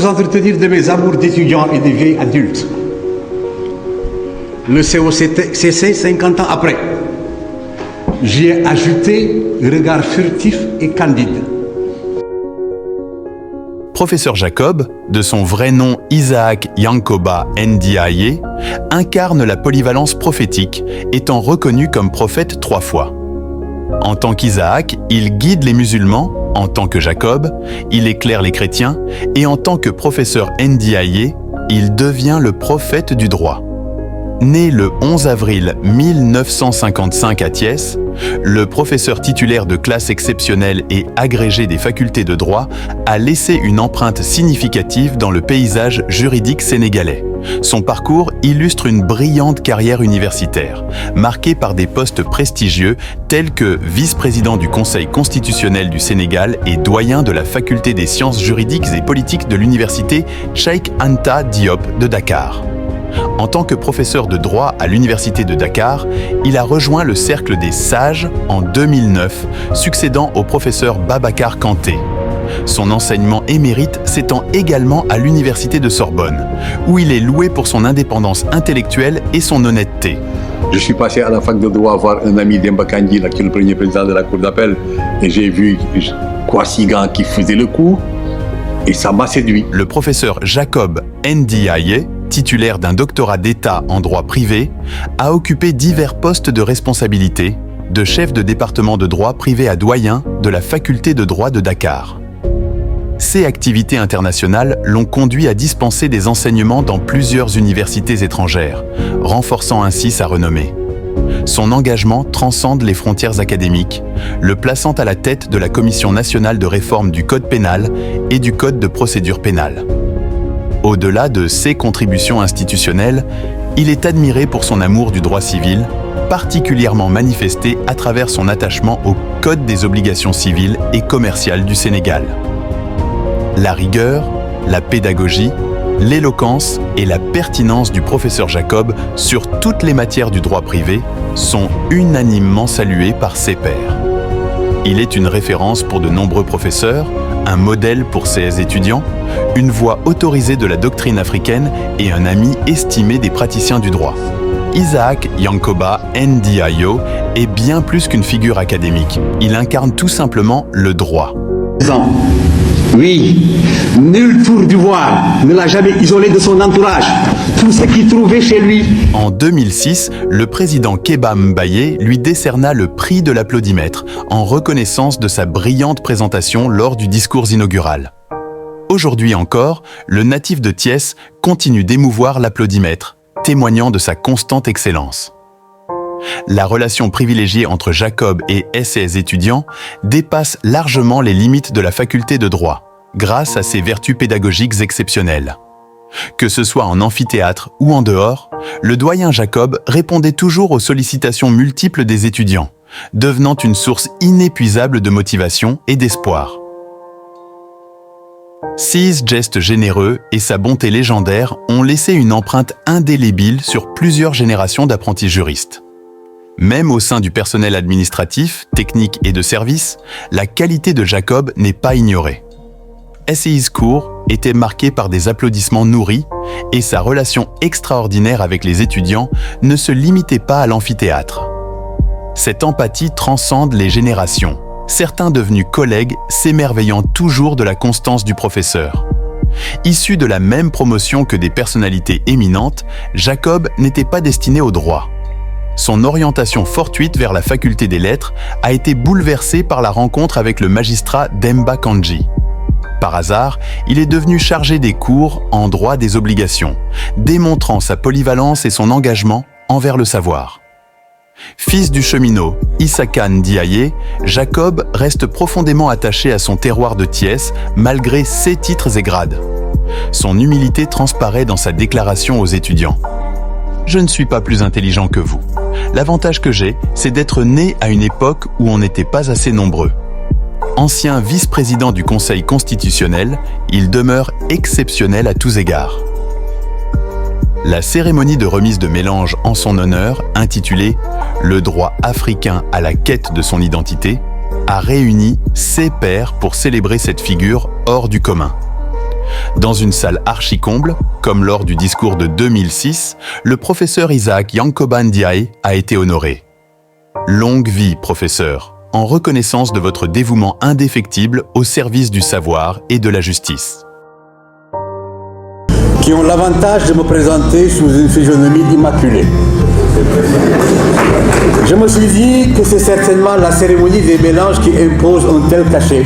Vous entretenir de mes amours d'étudiant et de vieil adulte. Le COCC 50 ans après. J'y ai ajouté regard furtif et candide. Professeur Jacob, de son vrai nom Isaac Yankoba Ndiaye, incarne la polyvalence prophétique, étant reconnu comme prophète 3 fois. En tant qu'Isaac, il guide les musulmans, en tant que Jacob, il éclaire les chrétiens, et en tant que professeur Ndiaye, il devient le prophète du droit. Né le 11 avril 1955 à Thiès, le professeur titulaire de classe exceptionnelle et agrégé des facultés de droit a laissé une empreinte significative dans le paysage juridique sénégalais. Son parcours illustre une brillante carrière universitaire, marquée par des postes prestigieux tels que vice-président du Conseil constitutionnel du Sénégal et doyen de la faculté des sciences juridiques et politiques de l'université Cheikh Anta Diop de Dakar. En tant que professeur de droit à l'université de Dakar, il a rejoint le cercle des sages en 2009, succédant au professeur Babacar Kanté. Son enseignement émérite s'étend également à l'université de Sorbonne, où il est loué pour son indépendance intellectuelle et son honnêteté. Je suis passé à la fac de droit voir un ami Demba Kandji, qui est le premier président de la cour d'appel, et j'ai vu Kwasigan qui faisait le cours, et ça m'a séduit. Le professeur Jacob Ndiaye, titulaire d'un doctorat d'État en droit privé, a occupé divers postes de responsabilité, de chef de département de droit privé à doyen de la faculté de droit de Dakar. Ses activités internationales l'ont conduit à dispenser des enseignements dans plusieurs universités étrangères, renforçant ainsi sa renommée. Son engagement transcende les frontières académiques, le plaçant à la tête de la Commission nationale de réforme du Code pénal et du Code de procédure pénale. Au-delà de ses contributions institutionnelles, il est admiré pour son amour du droit civil, particulièrement manifesté à travers son attachement au Code des obligations civiles et commerciales du Sénégal. La rigueur, la pédagogie, l'éloquence et la pertinence du professeur Jacob sur toutes les matières du droit privé sont unanimement saluées par ses pairs. Il est une référence pour de nombreux professeurs, un modèle pour ses étudiants, une voix autorisée de la doctrine africaine et un ami estimé des praticiens du droit. Isaac Yankoba Ndiaye est bien plus qu'une figure académique. Il incarne tout simplement le droit. Oui, nul tour d'ivoire ne l'a jamais isolé de son entourage. Tout ce qu'il trouvait chez lui. En 2006, le président Kéba Mbaye lui décerna le prix de l'applaudimètre en reconnaissance de sa brillante présentation lors du discours inaugural. Aujourd'hui encore, le natif de Thiès continue d'émouvoir l'applaudimètre, témoignant de sa constante excellence. La relation privilégiée entre Jacob et ses étudiants dépasse largement les limites de la faculté de droit, grâce à ses vertus pédagogiques exceptionnelles. Que ce soit en amphithéâtre ou en dehors, le doyen Jacob répondait toujours aux sollicitations multiples des étudiants, devenant une source inépuisable de motivation et d'espoir. Ses gestes généreux et sa bonté légendaire ont laissé une empreinte indélébile sur plusieurs générations d'apprentis juristes. Même au sein du personnel administratif, technique et de service, la qualité de Jacob n'est pas ignorée. SEI's cours était marqué par des applaudissements nourris et sa relation extraordinaire avec les étudiants ne se limitait pas à l'amphithéâtre. Cette empathie transcende les générations, certains devenus collègues s'émerveillant toujours de la constance du professeur. Issu de la même promotion que des personnalités éminentes, Jacob n'était pas destiné au droit. Son orientation fortuite vers la faculté des lettres a été bouleversée par la rencontre avec le magistrat Demba Kandji. Par hasard, il est devenu chargé des cours en droit des obligations, démontrant sa polyvalence et son engagement envers le savoir. Fils du cheminot Issaka Ndiaye, Jacob reste profondément attaché à son terroir de Thiès malgré ses titres et grades. Son humilité transparaît dans sa déclaration aux étudiants. « Je ne suis pas plus intelligent que vous. L'avantage que j'ai, c'est d'être né à une époque où on n'était pas assez nombreux. » Ancien vice-président du Conseil constitutionnel, il demeure exceptionnel à tous égards. La cérémonie de remise de mélange en son honneur, intitulée « Le droit africain à la quête de son identité », a réuni ses pairs pour célébrer cette figure hors du commun. Dans une salle archi-comble, comme lors du discours de 2006, le professeur Isaac Yankoba Ndiaye a été honoré. Longue vie, professeur, en reconnaissance de votre dévouement indéfectible au service du savoir et de la justice. Qui ont l'avantage de me présenter sous une physionomie immaculée. Je me suis dit que c'est certainement la cérémonie des mélanges qui impose un tel cachet.